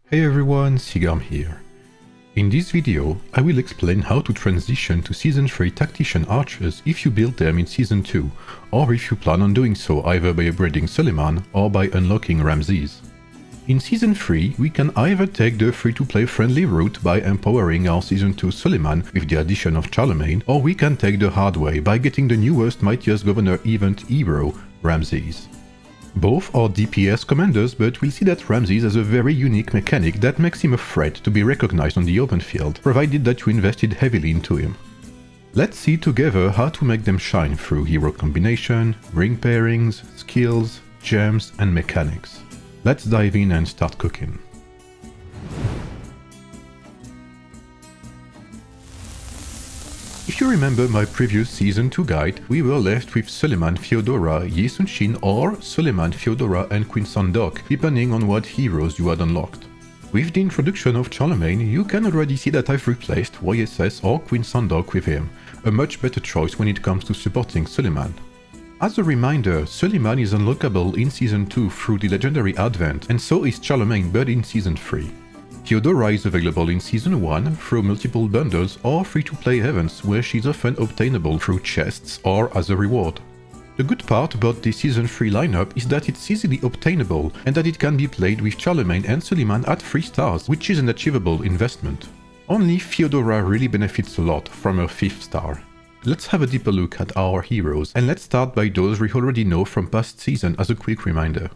Hey everyone, Sigam here. In this video, I will explain how to transition to Season 3 Tactician archers if you build them in Season 2, or if you plan on doing so either by upgrading Suleiman or by unlocking Ramesses. In Season 3, we can either take the free-to-play friendly route by empowering our Season 2 Suleiman with the addition of Charlemagne, or we can take the hard way by getting the newest Mightiest Governor Event hero, Ramesses. Both are DPS commanders, but we'll see that Ramesses has a very unique mechanic that makes him a threat to be recognized on the open field, provided that you invested heavily into him. Let's see together how to make them shine through hero combination, ring pairings, skills, gems and mechanics. Let's dive in and start cooking. If you remember my previous Season 2 guide, we were left with Suleiman, Theodora, Yi Sun-shin or Suleiman, Theodora and Queen Sandok, depending on what heroes you had unlocked. With the introduction of Charlemagne, you can already see that I've replaced YSS or Queen Sandok with him, a much better choice when it comes to supporting Suleiman. As a reminder, Suleiman is unlockable in Season 2 through the Legendary Advent, and so is Charlemagne but in Season 3. Theodora is available in Season 1 through multiple bundles or free-to-play events where she's often obtainable through chests or as a reward. The good part about the Season 3 lineup is that it's easily obtainable and that it can be played with Charlemagne and Suleiman at 3 stars, which is an achievable investment. Only Theodora really benefits a lot from her 5th star. Let's have a deeper look at our heroes, and let's start by those we already know from past season as a quick reminder.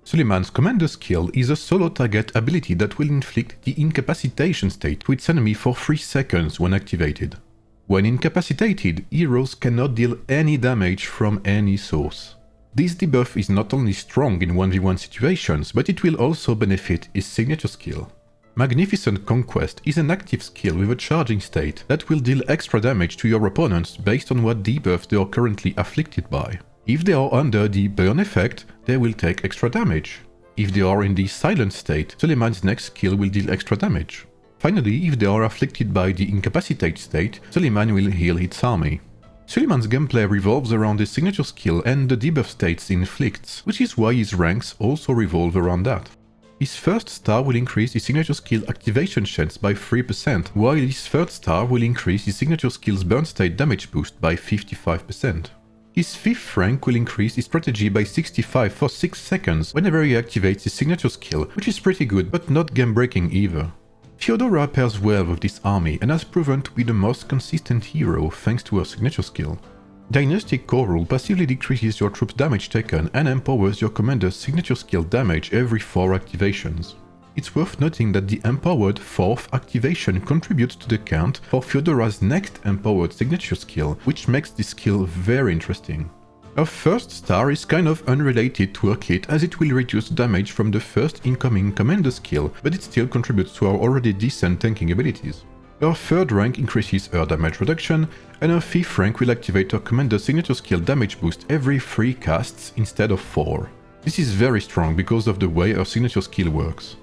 Suleiman's commander skill is a solo target ability that will inflict the incapacitation state to its enemy for 3 seconds when activated. When incapacitated, heroes cannot deal any damage from any source. This debuff is not only strong in 1v1 situations, but it will also benefit his signature skill. Magnificent Conquest is an active skill with a charging state that will deal extra damage to your opponents based on what debuff they are currently afflicted by. If they are under the burn effect, they will take extra damage. If they are in the silent state, Suleiman's next skill will deal extra damage. Finally, if they are afflicted by the incapacitate state, Suleiman will heal its army. Suleiman's gameplay revolves around his signature skill and the debuff states he inflicts, which is why his ranks also revolve around that. His 1st star will increase his signature skill activation chance by 3%, while his 3rd star will increase his signature skill's burn state damage boost by 55%. His 5th rank will increase his strategy by 65 for 6 seconds whenever he activates his signature skill, which is pretty good but not game-breaking either. Theodora pairs well with this army and has proven to be the most consistent hero thanks to her signature skill. Dynastic Core Rule passively decreases your troops' damage taken and empowers your commander's signature skill damage every 4 activations. It's worth noting that the empowered 4th activation contributes to the count for Theodora's next empowered signature skill, which makes this skill very interesting. Her 1st star is kind of unrelated to her kit as it will reduce damage from the 1st incoming commander skill, but it still contributes to her already decent tanking abilities. Her 3rd rank increases her damage reduction, and her 5th rank will activate her commander's signature skill damage boost every 3 casts instead of 4. This is very strong because of the way her signature skill works.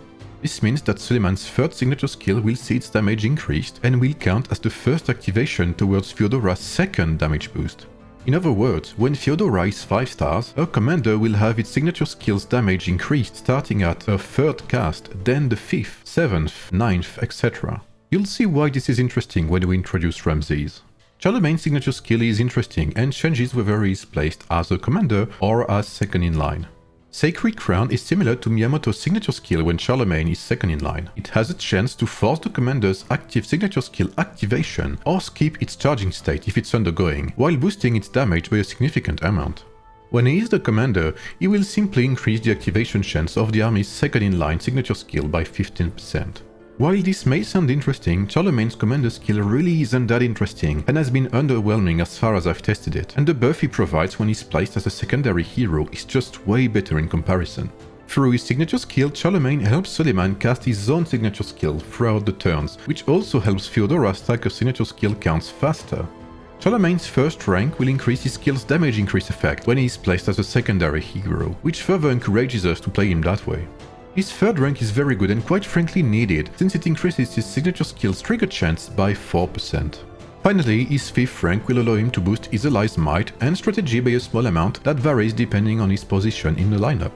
This means that Suleiman's 3rd signature skill will see its damage increased and will count as the 1st activation towards Theodora's 2nd damage boost. In other words, when Theodora is 5 stars, her commander will have its signature skill's damage increased starting at her 3rd cast, then the 5th, 7th, 9th, etc. You'll see why this is interesting when we introduce Ramesses. Charlemagne's signature skill is interesting and changes whether he is placed as a commander or as 2nd in line. Sacred Crown is similar to Miyamoto's signature skill when Charlemagne is 2nd in line. It has a chance to force the commander's active signature skill activation or skip its charging state if it's undergoing, while boosting its damage by a significant amount. When he is the commander, he will simply increase the activation chance of the army's 2nd in line signature skill by 15%. While this may sound interesting, Charlemagne's commander skill really isn't that interesting and has been underwhelming as far as I've tested it, and the buff he provides when he's placed as a secondary hero is just way better in comparison. Through his signature skill, Charlemagne helps Suleiman cast his own signature skill throughout the turns, which also helps Theodora stack her signature skill counts faster. Charlemagne's 1st rank will increase his skill's damage increase effect when he is placed as a secondary hero, which further encourages us to play him that way. His 3rd rank is very good and quite frankly needed, since it increases his signature skill's trigger chance by 4%. Finally, his 5th rank will allow him to boost his ally's might and strategy by a small amount that varies depending on his position in the lineup.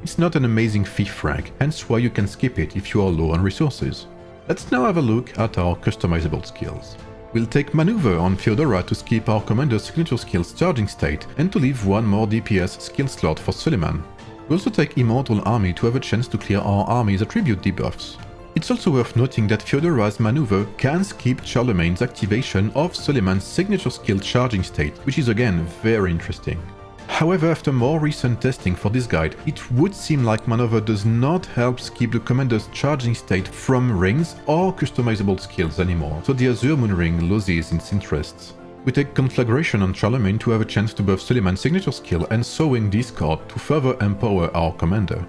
It's not an amazing 5th rank, hence why you can skip it if you are low on resources. Let's now have a look at our customizable skills. We'll take Maneuver on Feodora to skip our commander's signature skill's charging state and to leave one more DPS skill slot for Suleiman. We also take Immortal Army to have a chance to clear our army's attribute debuffs. It's also worth noting that Feodora's Maneuver can skip Charlemagne's activation of Suleiman's signature skill charging state, which is again very interesting. However, after more recent testing for this guide, it would seem like Maneuver does not help skip the commander's charging state from rings or customizable skills anymore, so the Azure Moon Ring loses its interests. We take Conflagration on Charlemagne to have a chance to buff Suleiman's signature skill and Sowing Discord to further empower our commander.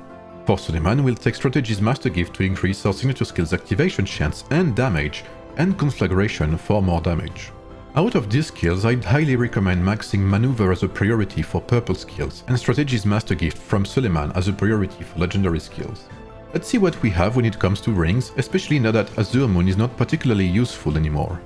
For Suleiman, we'll take Strategy's Master Gift to increase our signature skill's activation chance and damage, and Conflagration for more damage. Out of these skills, I'd highly recommend maxing Maneuver as a priority for purple skills, and Strategy's Master Gift from Suleiman as a priority for legendary skills. Let's see what we have when it comes to rings, especially now that Azure Moon is not particularly useful anymore.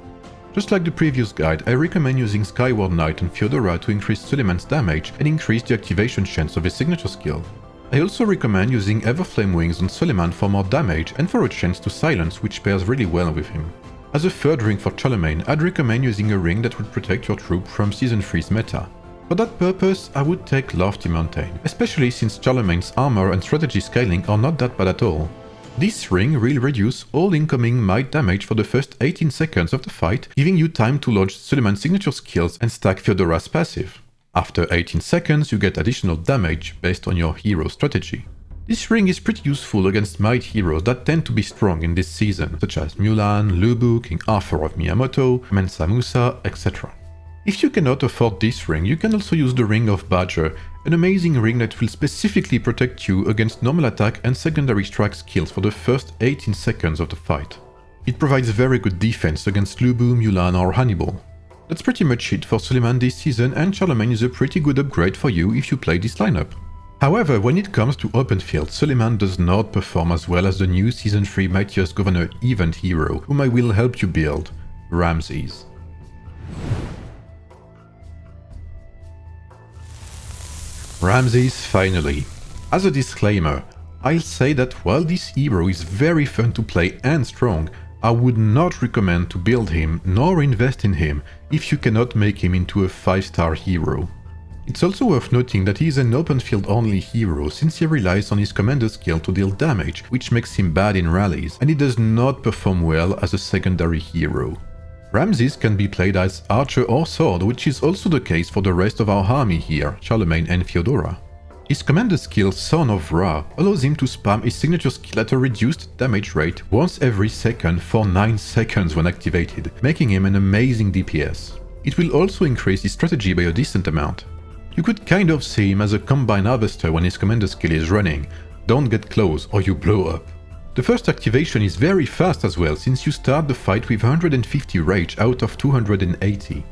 Just like the previous guide, I recommend using Skyward Knight on Feodora to increase Suleiman's damage and increase the activation chance of his signature skill. I also recommend using Everflame Wings on Suleiman for more damage and for a chance to silence, which pairs really well with him. As a third ring for Charlemagne, I'd recommend using a ring that would protect your troop from Season 3's meta. For that purpose, I would take Lofty Mountain, especially since Charlemagne's armor and strategy scaling are not that bad at all. This ring will reduce all incoming might damage for the first 18 seconds of the fight, giving you time to launch Suleiman's signature skills and stack Feodora's passive. After 18 seconds, you get additional damage based on your hero strategy. This ring is pretty useful against might heroes that tend to be strong in this season, such as Mulan, Lubu, King Arthur of Miyamoto, Mensa Musa, etc. If you cannot afford this ring, you can also use the Ring of Badger, an amazing ring that will specifically protect you against normal attack and secondary strike skills for the first 18 seconds of the fight. It provides very good defense against Lubu, Mulan or Hannibal. That's pretty much it for Suleiman this season, and Charlemagne is a pretty good upgrade for you if you play this lineup. However, when it comes to openfield, Suleiman does not perform as well as the new Season 3 Mightiest Governor Event hero, whom I will help you build, Ramesses. Ramesses finally. As a disclaimer, I'll say that while this hero is very fun to play and strong, I would not recommend to build him nor invest in him if you cannot make him into a 5-star hero. It's also worth noting that he is an open field only hero since he relies on his commander skill to deal damage, which makes him bad in rallies, and he does not perform well as a secondary hero. Ramesses can be played as archer or sword, which is also the case for the rest of our army here, Charlemagne and Feodora. His commander skill, Son of Ra, allows him to spam his signature skill at a reduced damage rate once every second for 9 seconds when activated, making him an amazing DPS. It will also increase his strategy by a decent amount. You could kind of see him as a combine harvester when his commander skill is running. Don't get close or you blow up. The first activation is very fast as well, since you start the fight with 150 rage out of 280.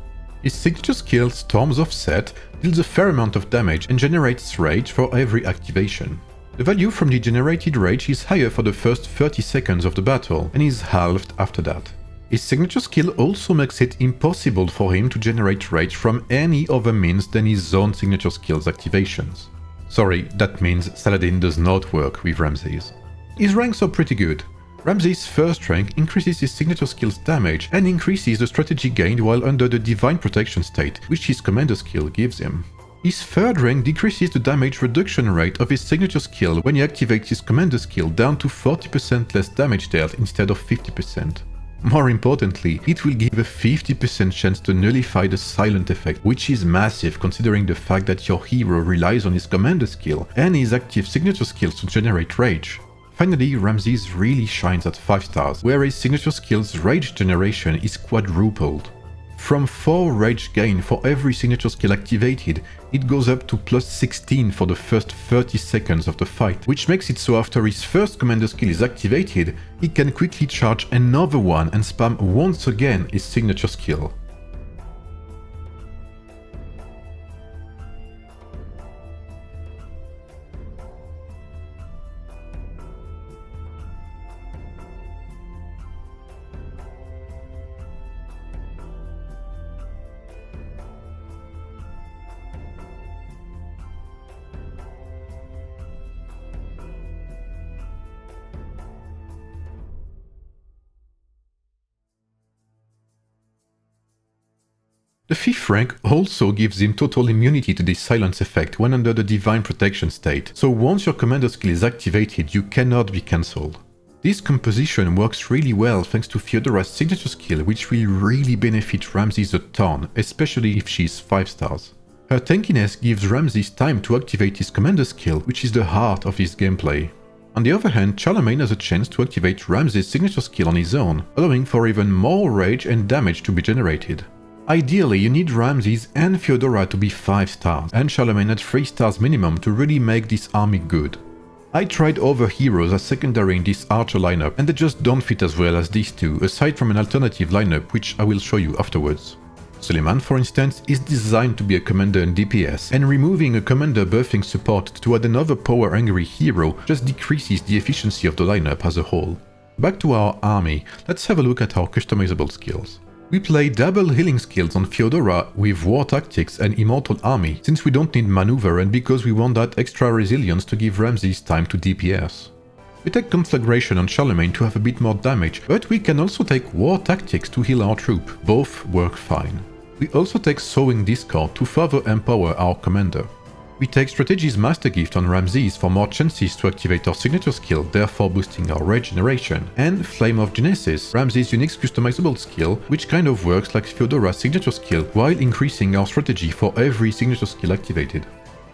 His signature skill, Storms of Set, deals a fair amount of damage and generates rage for every activation. The value from the generated rage is higher for the first 30 seconds of the battle, and is halved after that. His signature skill also makes it impossible for him to generate rage from any other means than his own signature skill's activations. Sorry, that means Saladin does not work with Ramesses. His ranks are pretty good. Ramesses' first rank increases his signature skill's damage and increases the strategy gained while under the Divine Protection state, which his commander skill gives him. His third rank decreases the damage reduction rate of his signature skill when he activates his commander skill down to 40% less damage dealt instead of 50%. More importantly, it will give a 50% chance to nullify the silent effect, which is massive considering the fact that your hero relies on his commander skill and his active signature skills to generate rage. Finally, Ramesses really shines at 5 stars, where his signature skill's rage generation is quadrupled. From 4 rage gain for every signature skill activated, it goes up to plus 16 for the first 30 seconds of the fight, which makes it so after his first commander skill is activated, he can quickly charge another one and spam once again his signature skill. The 5th rank also gives him total immunity to this silence effect when under the Divine Protection state, so once your commander skill is activated, you cannot be cancelled. This composition works really well thanks to Feodora's signature skill, which will really benefit Ramesses a ton, especially if she's 5 stars. Her tankiness gives Ramesses time to activate his commander skill, which is the heart of his gameplay. On the other hand, Charlemagne has a chance to activate Ramesses' signature skill on his own, allowing for even more rage and damage to be generated. Ideally, you need Ramesses and Feodora to be 5 stars, and Charlemagne at 3 stars minimum to really make this army good. I tried other heroes as secondary in this archer lineup, and they just don't fit as well as these two, aside from an alternative lineup which I will show you afterwards. Suleiman, for instance, is designed to be a commander in DPS, and removing a commander buffing support to add another power-hungry hero just decreases the efficiency of the lineup as a whole. Back to our army, let's have a look at our customizable skills. We play double healing skills on Feodora with War Tactics and Immortal Army, since we don't need maneuver and because we want that extra resilience to give Ramesses time to DPS. We take Conflagration on Charlemagne to have a bit more damage, but we can also take War Tactics to heal our troop. Both work fine. We also take Sowing Discord to further empower our commander. We take Strategy's Master Gift on Ramesses for more chances to activate our signature skill, therefore boosting our rage generation, and Flame of Genesis, Ramesses' unique customizable skill, which kind of works like Feodora's signature skill while increasing our strategy for every signature skill activated.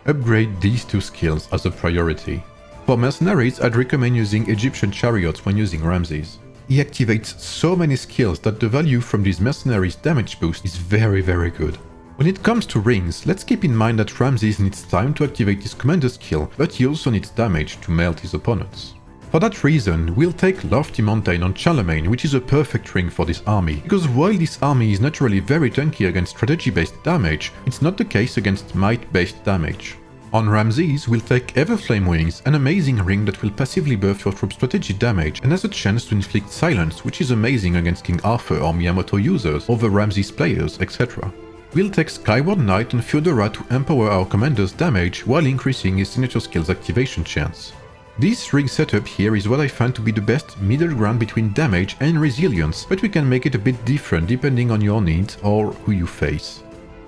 Upgrade these two skills as a priority. For mercenaries, I'd recommend using Egyptian Chariots when using Ramesses. He activates so many skills that the value from these mercenaries' damage boost is very good. When it comes to rings, let's keep in mind that Ramesses needs time to activate his commander skill, but he also needs damage to melt his opponents. For that reason, we'll take Lofty Mountain on Charlemagne, which is a perfect ring for this army, because while this army is naturally very tanky against strategy-based damage, it's not the case against might-based damage. On Ramesses, we'll take Everflame Wings, an amazing ring that will passively buff your troop's strategy damage and has a chance to inflict silence, which is amazing against King Arthur or Miyamoto users, over Ramesses players, etc. We'll take Skyward Knight on Feodora to empower our commander's damage while increasing his signature skill's activation chance. This ring setup here is what I find to be the best middle ground between damage and resilience, but we can make it a bit different depending on your needs or who you face.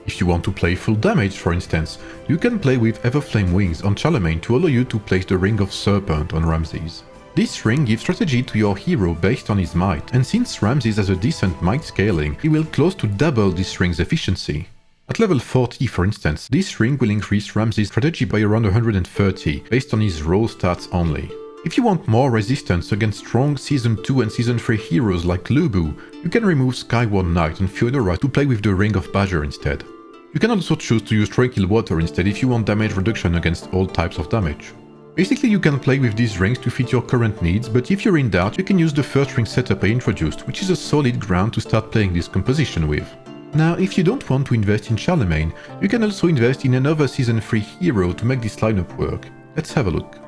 If you want to play full damage, for instance, you can play with Everflame Wings on Charlemagne to allow you to place the Ring of Serpent on Ramesses. This ring gives strategy to your hero based on his might, and since Ramesses has a decent might scaling, he will close to double this ring's efficiency. At level 40, for instance, this ring will increase Ramesses' strategy by around 130, based on his raw stats only. If you want more resistance against strong Season 2 and Season 3 heroes like Lubu, you can remove Skyward Knight and Feodora to play with the Ring of Badger instead. You can also choose to use Tranquil Water instead if you want damage reduction against all types of damage. Basically, you can play with these rings to fit your current needs, but if you're in doubt, you can use the first ring setup I introduced, which is a solid ground to start playing this composition with. Now, if you don't want to invest in Charlemagne, you can also invest in another Season 3 hero to make this lineup work. Let's have a look.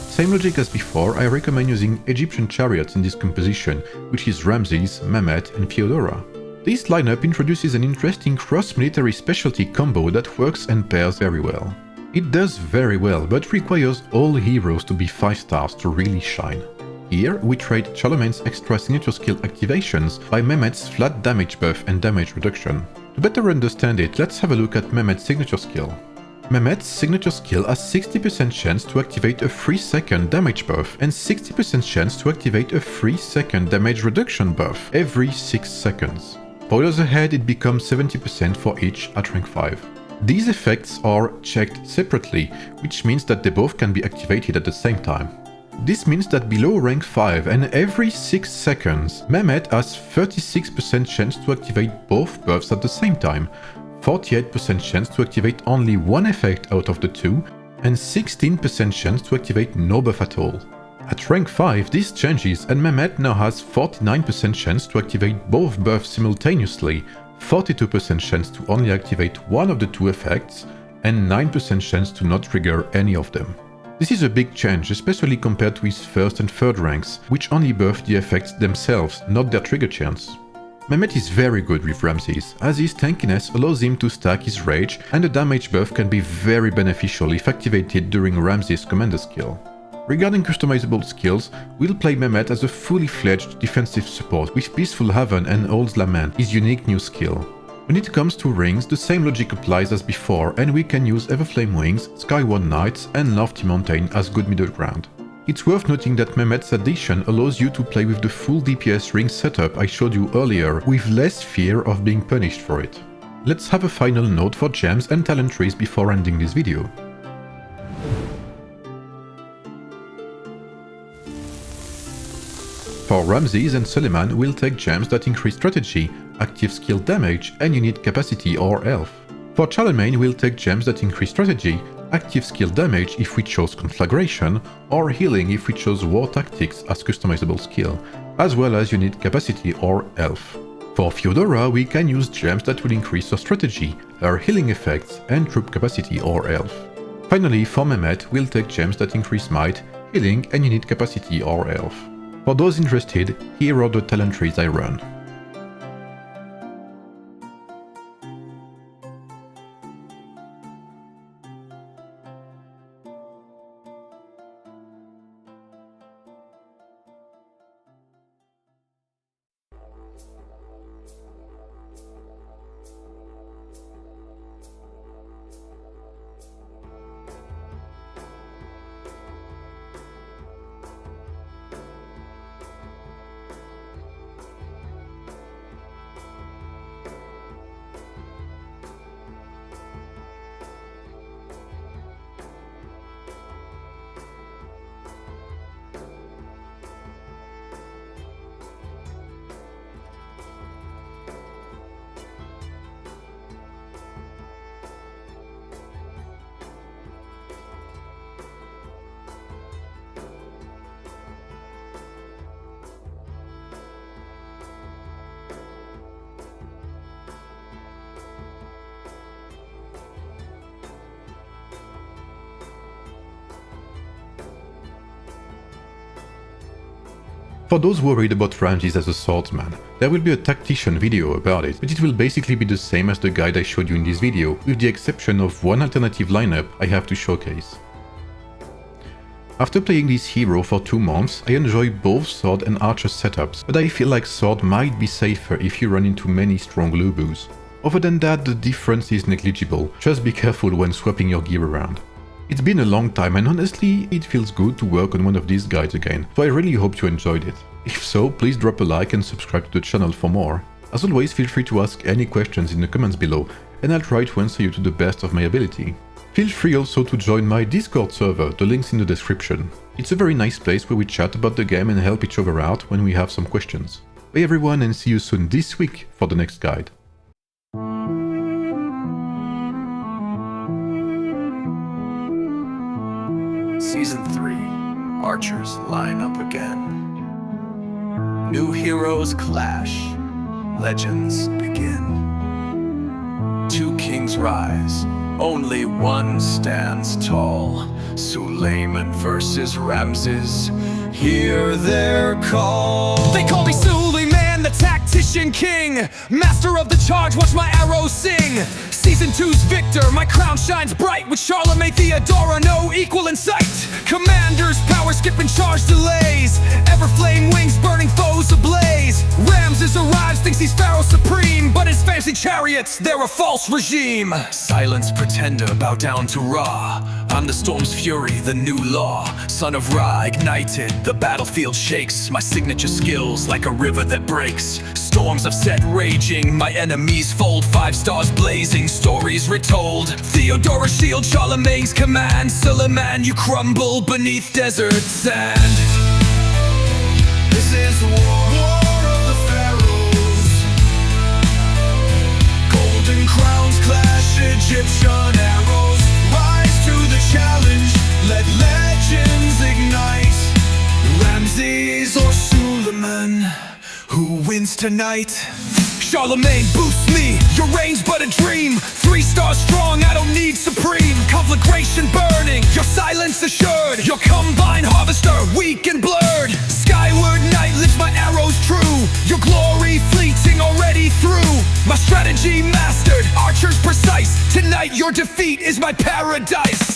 Same logic as before, I recommend using Egyptian Chariots in this composition, which is Ramesses, Mehmet and Feodora. This lineup introduces an interesting cross-military specialty combo that works and pairs very well. It does very well, but requires all heroes to be 5 stars to really shine. Here, we trade Charlemagne's extra signature skill activations by Mehmet's flat damage buff and damage reduction. To better understand it, let's have a look at Mehmet's signature skill. Mehmet's signature skill has 60% chance to activate a 3-second damage buff and 60% chance to activate a 3-second damage reduction buff every 6 seconds. Spoilers ahead, it becomes 70% for each at rank 5. These effects are checked separately, which means that they both can be activated at the same time. This means that below rank 5 and every 6 seconds, Mehmet has 36% chance to activate both buffs at the same time, 48% chance to activate only one effect out of the two, and 16% chance to activate no buff at all. At rank 5 this changes and Mehmet now has 49% chance to activate both buffs simultaneously, 42% chance to only activate one of the two effects, and 9% chance to not trigger any of them. This is a big change, especially compared to his first and third ranks, which only buff the effects themselves, not their trigger chance. Mehmet is very good with Ramesses, as his tankiness allows him to stack his rage, and the damage buff can be very beneficial if activated during Ramesses' commander skill. Regarding customizable skills, we'll play Mehmet as a fully fledged defensive support with Peaceful Haven and Old Lament, his unique new skill. When it comes to rings, the same logic applies as before, and we can use Everflame Wings, Skyward Knights and Lofty Mountain as good middle ground. It's worth noting that Mehmet's addition allows you to play with the full DPS ring setup I showed you earlier, with less fear of being punished for it. Let's have a final note for gems and talent trees before ending this video. For Ramesses and Suleiman, we'll take gems that increase strategy, active skill damage and unit capacity or health. For Charlemagne, we'll take gems that increase strategy, active skill damage if we chose Conflagration, or healing if we chose War Tactics as customizable skill, as well as unit capacity or health. For Feodora, we can use gems that will increase her strategy, her healing effects and troop capacity or health. Finally, for Mehmet, we'll take gems that increase might, healing and unit capacity or health. For those interested, here are the talent trees I run. For those worried about Ramesses as a swordsman, there will be a Tactician video about it, but it will basically be the same as the guide I showed you in this video, with the exception of one alternative lineup I have to showcase. After playing this hero for 2 months, I enjoy both sword and archer setups, but I feel like sword might be safer if you run into many strong Lubus. Other than that, the difference is negligible, just be careful when swapping your gear around. It's been a long time and honestly, it feels good to work on one of these guides again, so I really hope you enjoyed it. If so, please drop a like and subscribe to the channel for more. As always, feel free to ask any questions in the comments below, and I'll try to answer you to the best of my ability. Feel free also to join my Discord server, the link's in the description. It's a very nice place where we chat about the game and help each other out when we have some questions. Bye everyone, and see you soon this week for the next guide. Season 3, archers line up again. New heroes clash, legends begin. 2 kings rise, only one stands tall. Suleiman versus Ramesses, hear their call. They call me Suleiman, the Tactician King, master of the charge, watch my arrows sing. Season 2's victor, my crown shines bright, with Charlemagne, Theodora, no equal in sight. Commanders, power skipping charge delays, Everflame wings burning foes ablaze. Ramesses arrives, thinks he's Pharaoh supreme, but his fancy chariots, they're a false regime. Silence pretender, bow down to Ra. I'm the storm's fury, the new law. Son of Ra ignited, the battlefield shakes. My signature skills like a river that breaks. Storms have set raging, my enemies fold. 5 stars blazing, stories retold. Theodora shield, Charlemagne's command. Suleiman, you crumble beneath desert sand. This is war of the pharaohs. Golden crowns clash, Egyptian arrows. Rise to the challenge, let legends ignite. Ramesses or Suleiman, who wins tonight? Charlemagne boosts me, your reign's but a dream. 3 stars strong, I don't need supreme. Conflagration burning, your silence assured. Your combine harvester, weak and blurred. Skyward night lifts my arrows true. Your glory fleeting already through. My strategy mastered, archers precise. Tonight your defeat is my paradise.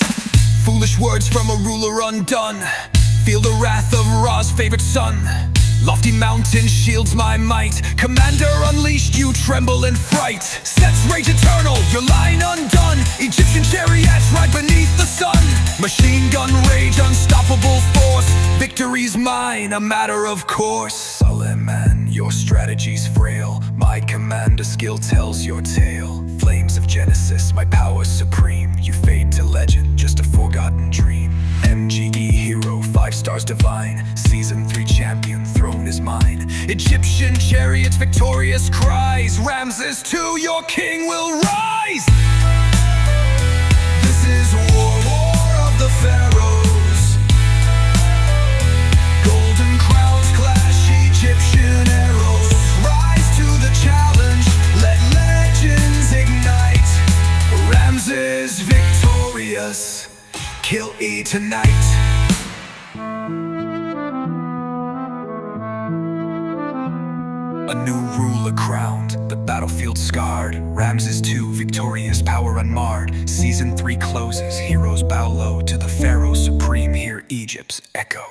Foolish words from a ruler undone. Feel the wrath of Ra's favorite son. Lofty mountain shields my might. Commander unleashed, you tremble in fright. Sets rage eternal, your line undone. Egyptian chariots ride beneath the sun. Machine gun rage, unstoppable force. Victory's mine, a matter of course. Suleiman, your strategy's frail. My commander skill tells your tale. Flames of Genesis, my power supreme. You fade to legend, just a forgotten dream. MGE hero, 5 stars divine. Season 3 champion, throne is mine. Egyptian chariots victorious cries. Ramesses 2, your king will rise. This is war of the pharaohs. Golden crowns clash, Egyptian arrows. Rise to the challenge, let legends ignite. Ramesses victorious, kill E tonight. A new ruler crowned, the battlefield scarred. Ramesses 2, victorious, power unmarred. Season 3 closes, heroes bow low to the Pharaoh supreme. Hear Egypt's echo.